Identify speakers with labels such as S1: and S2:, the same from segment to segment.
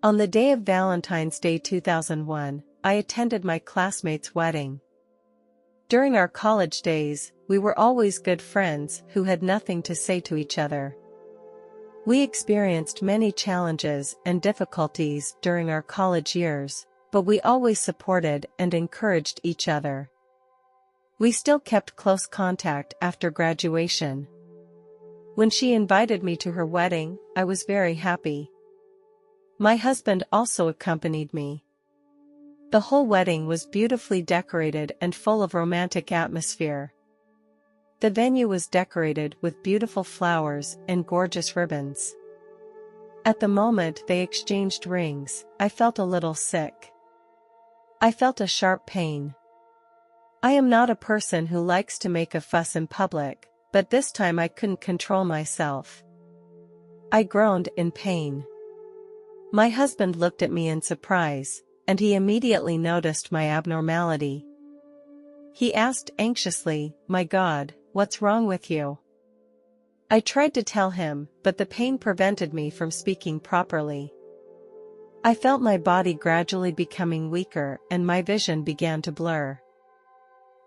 S1: On the day of Valentine's Day 2001, I attended my classmate's wedding. During our college days, we were always good friends who had nothing to say to each other. We experienced many challenges and difficulties during our college years, but we always supported and encouraged each other. We still kept close contact after graduation. When she invited me to her wedding, I was very happy. My husband also accompanied me. The whole wedding was beautifully decorated and full of romantic atmosphere. The venue was decorated with beautiful flowers and gorgeous ribbons. At the moment they exchanged rings, I felt a little sick. I felt a sharp pain. I am not a person who likes to make a fuss in public, but this time I couldn't control myself. I groaned in pain. My husband looked at me in surprise, and he immediately noticed my abnormality. He asked anxiously, "My God, what's wrong with you?" I tried to tell him, but the pain prevented me from speaking properly. I felt my body gradually becoming weaker and my vision began to blur.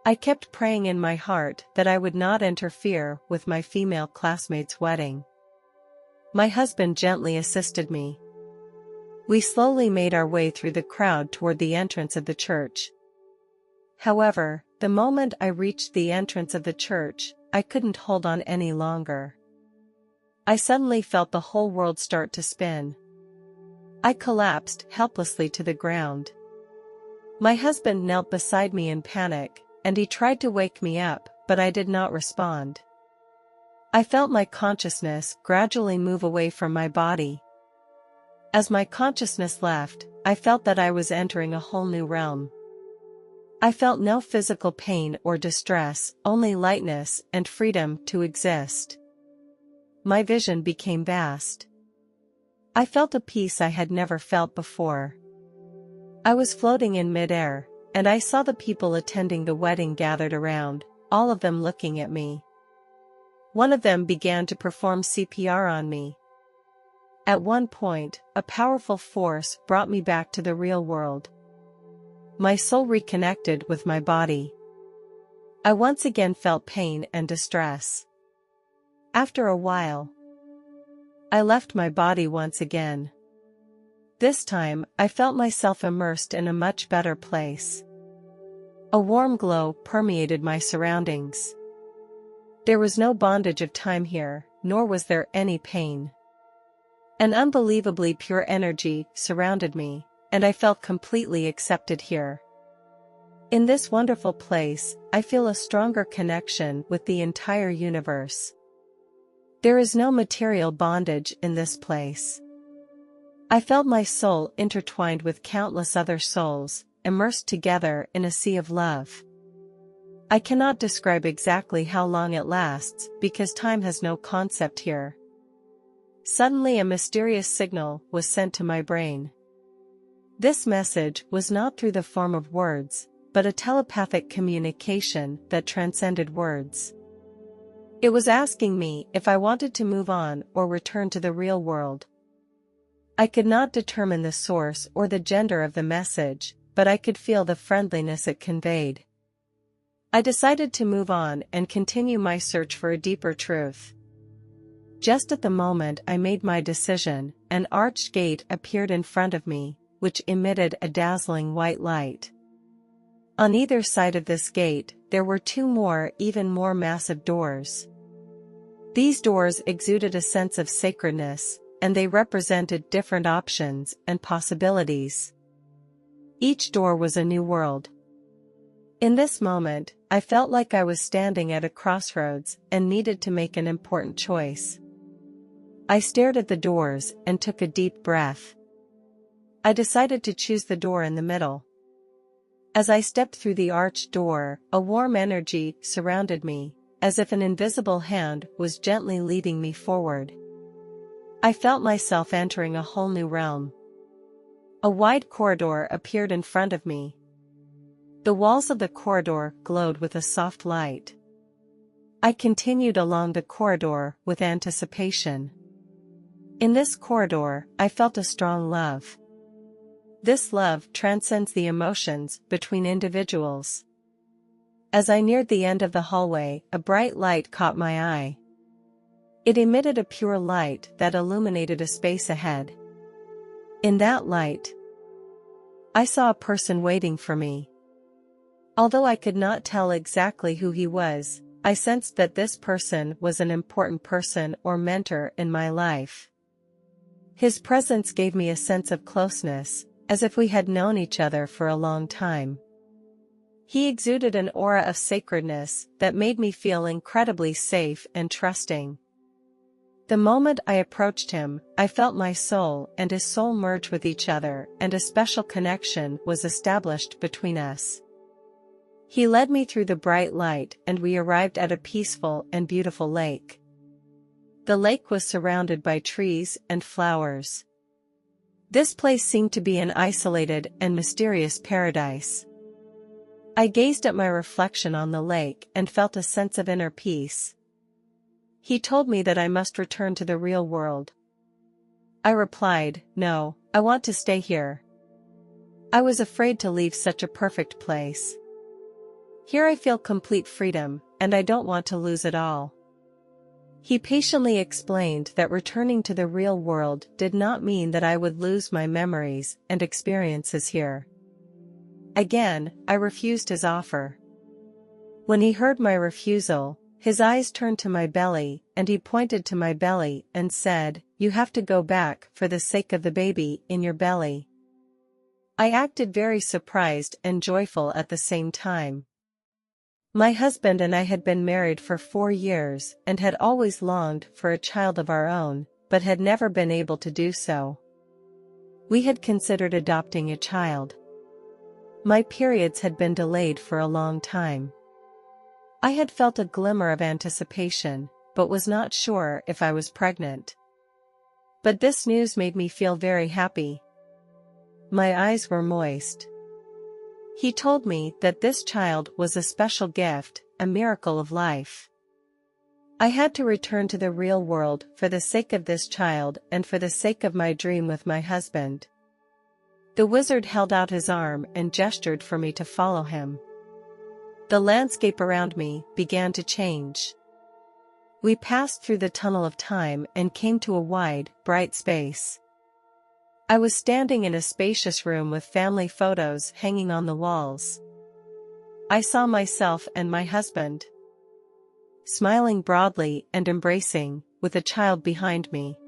S1: I kept praying in my heart that I would not interfere with my female classmate's wedding. My husband gently assisted me. We slowly made our way through the crowd toward the entrance of the church. However, the moment I reached the entrance of the church, I couldn't hold on any longer. I suddenly felt the whole world start to spin. I collapsed helplessly to the ground. My husband knelt beside me in panic, and he tried to wake me up, but I did not respond. I felt my consciousness gradually move away from my body. As my consciousness left, I felt that I was entering a whole new realm. I felt no physical pain or distress, only lightness and freedom to exist. My vision became vast. I felt a peace I had never felt before. I was floating in midair, and I saw the people attending the wedding gathered around, all of them looking at me. One of them began to perform CPR on me. At one point, a powerful force brought me back to the real world. My soul reconnected with my body. I once again felt pain and distress. After a while, I left my body once again. This time, I felt myself immersed in a much better place. A warm glow permeated my surroundings. There was no bondage of time here, nor was there any pain. An unbelievably pure energy surrounded me, and I felt completely accepted here. In this wonderful place, I feel a stronger connection with the entire universe. There is no material bondage in this place. I felt my soul intertwined with countless other souls, immersed together in a sea of love. I cannot describe exactly how long it lasts because time has no concept here. Suddenly a mysterious signal was sent to my brain. This message was not through the form of words, but a telepathic communication that transcended words. It was asking me if I wanted to move on or return to the real world. I could not determine the source or the gender of the message, but I could feel the friendliness it conveyed. I decided to move on and continue my search for a deeper truth. Just at the moment I made my decision, an arched gate appeared in front of me, which emitted a dazzling white light. On either side of this gate, there were two more, even more massive doors. These doors exuded a sense of sacredness, and they represented different options and possibilities. Each door was a new world. In this moment, I felt like I was standing at a crossroads and needed to make an important choice. I stared at the doors and took a deep breath. I decided to choose the door in the middle. As I stepped through the arched door, a warm energy surrounded me, as if an invisible hand was gently leading me forward. I felt myself entering a whole new realm. A wide corridor appeared in front of me. The walls of the corridor glowed with a soft light. I continued along the corridor with anticipation. In this corridor, I felt a strong love. This love transcends the emotions between individuals. As I neared the end of the hallway, a bright light caught my eye. It emitted a pure light that illuminated a space ahead. In that light, I saw a person waiting for me. Although I could not tell exactly who he was, I sensed that this person was an important person or mentor in my life. His presence gave me a sense of closeness, as if we had known each other for a long time. He exuded an aura of sacredness that made me feel incredibly safe and trusting. The moment I approached him, I felt my soul and his soul merge with each other, and a special connection was established between us. He led me through the bright light and we arrived at a peaceful and beautiful lake. The lake was surrounded by trees and flowers. This place seemed to be an isolated and mysterious paradise. I gazed at my reflection on the lake and felt a sense of inner peace. He told me that I must return to the real world. I replied, "No, I want to stay here." I was afraid to leave such a perfect place. Here I feel complete freedom, and I don't want to lose it all. He patiently explained that returning to the real world did not mean that I would lose my memories and experiences here. Again, I refused his offer. When he heard my refusal, his eyes turned to my belly, and he pointed to my belly and said, "You have to go back for the sake of the baby in your belly." I acted very surprised and joyful at the same time. My husband and I had been married for 4 years and had always longed for a child of our own, but had never been able to do so. We had considered adopting a child. My periods had been delayed for a long time. I had felt a glimmer of anticipation, but was not sure if I was pregnant. But this news made me feel very happy. My eyes were moist. He told me that this child was a special gift, a miracle of life. I had to return to the real world for the sake of this child and for the sake of my dream with my husband. The wizard held out his arm and gestured for me to follow him. The landscape around me began to change. We passed through the tunnel of time and came to a wide, bright space. I was standing in a spacious room with family photos hanging on the walls. I saw myself and my husband, smiling broadly and embracing, with a child behind me.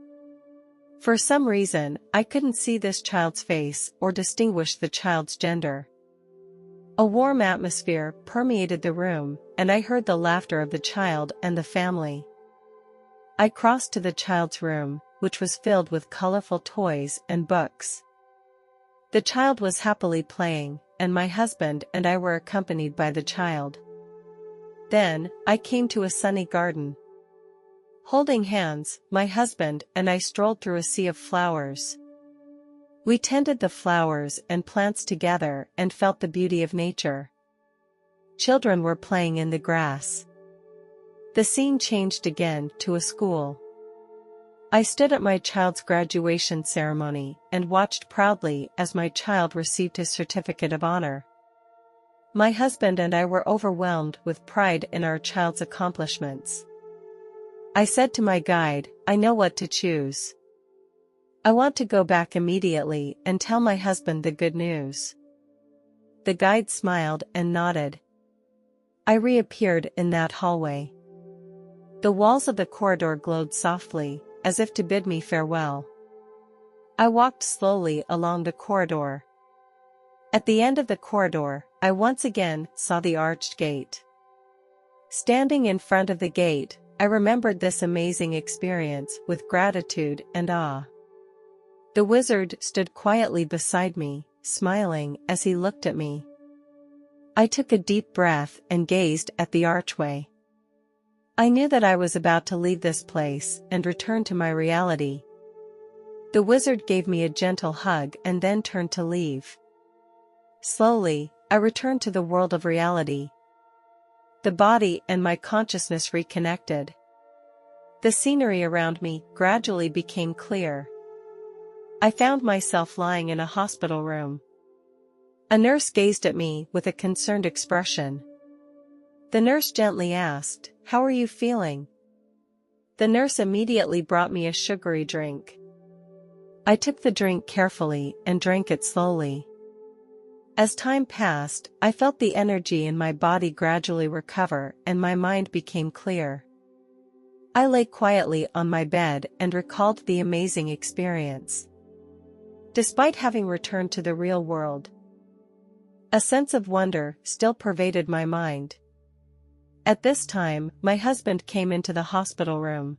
S1: For some reason, I couldn't see this child's face or distinguish the child's gender. A warm atmosphere permeated the room, and I heard the laughter of the child and the family. I crossed to the child's room, which was filled with colorful toys and books. The child was happily playing, and my husband and I were accompanied by the child. Then, I came to a sunny garden. Holding hands, my husband and I strolled through a sea of flowers. We tended the flowers and plants together and felt the beauty of nature. Children were playing in the grass. The scene changed again to a school. I stood at my child's graduation ceremony and watched proudly as my child received his certificate of honor. My husband and I were overwhelmed with pride in our child's accomplishments. I said to my guide, "I know what to choose. I want to go back immediately and tell my husband the good news." The guide smiled and nodded. I reappeared in that hallway. The walls of the corridor glowed softly, as if to bid me farewell. I walked slowly along the corridor. At the end of the corridor, I once again saw the arched gate. Standing in front of the gate, I remembered this amazing experience with gratitude and awe. The wizard stood quietly beside me, smiling as he looked at me. I took a deep breath and gazed at the archway. I knew that I was about to leave this place and return to my reality. The wizard gave me a gentle hug and then turned to leave. Slowly, I returned to the world of reality. The body and my consciousness reconnected. The scenery around me gradually became clear. I found myself lying in a hospital room. A nurse gazed at me with a concerned expression. The nurse gently asked, "How are you feeling?" The nurse immediately brought me a sugary drink. I took the drink carefully and drank it slowly. As time passed, I felt the energy in my body gradually recover and my mind became clear. I lay quietly on my bed and recalled the amazing experience. Despite having returned to the real world, a sense of wonder still pervaded my mind. At this time, my husband came into the hospital room.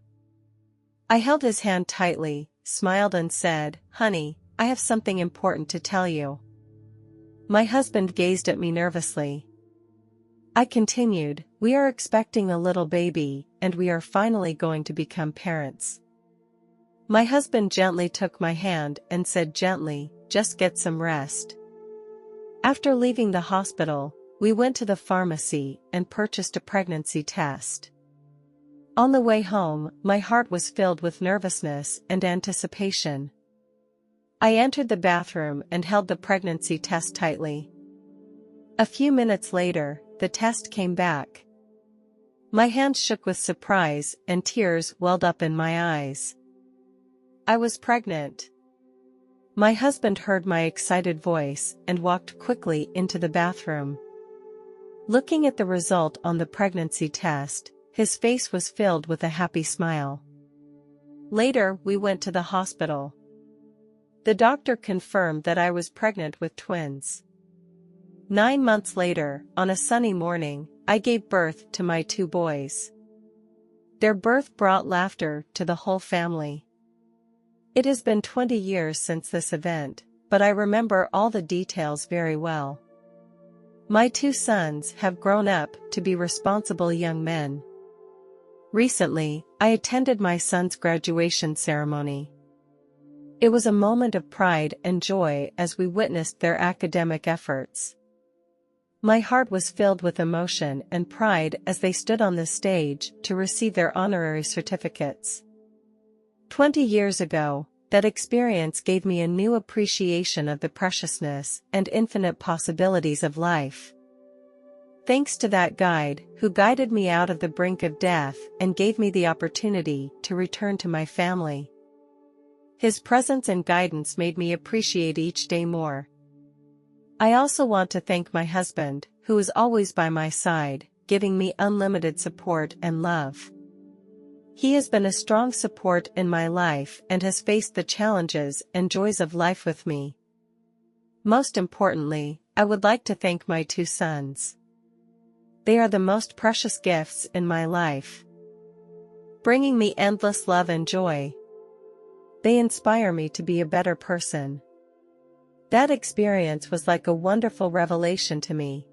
S1: I held his hand tightly, smiled and said, "Honey, I have something important to tell you." My husband gazed at me nervously. I continued, "We are expecting a little baby, and we are finally going to become parents." My husband gently took my hand and said gently, "Just get some rest." After leaving the hospital, we went to the pharmacy and purchased a pregnancy test. On the way home, my heart was filled with nervousness and anticipation. I entered the bathroom and held the pregnancy test tightly. A few minutes later, the test came back. My hand shook with surprise and tears welled up in my eyes. I was pregnant. My husband heard my excited voice and walked quickly into the bathroom. Looking at the result on the pregnancy test, his face was filled with a happy smile. Later, we went to the hospital. The doctor confirmed that I was pregnant with twins. 9 months later, on a sunny morning, I gave birth to my 2 boys. Their birth brought laughter to the whole family. It has been 20 years since this event, but I remember all the details very well. My 2 sons have grown up to be responsible young men. Recently, I attended my son's graduation ceremony. It was a moment of pride and joy as we witnessed their academic efforts. My heart was filled with emotion and pride as they stood on the stage to receive their honorary certificates. 20 years ago, that experience gave me a new appreciation of the preciousness and infinite possibilities of life. Thanks to that guide, who guided me out of the brink of death and gave me the opportunity to return to my family. His presence and guidance made me appreciate each day more. I also want to thank my husband, who is always by my side, giving me unlimited support and love. He has been a strong support in my life and has faced the challenges and joys of life with me. Most importantly, I would like to thank my 2 sons. They are the most precious gifts in my life, bringing me endless love and joy. They inspire me to be a better person. That experience was like a wonderful revelation to me.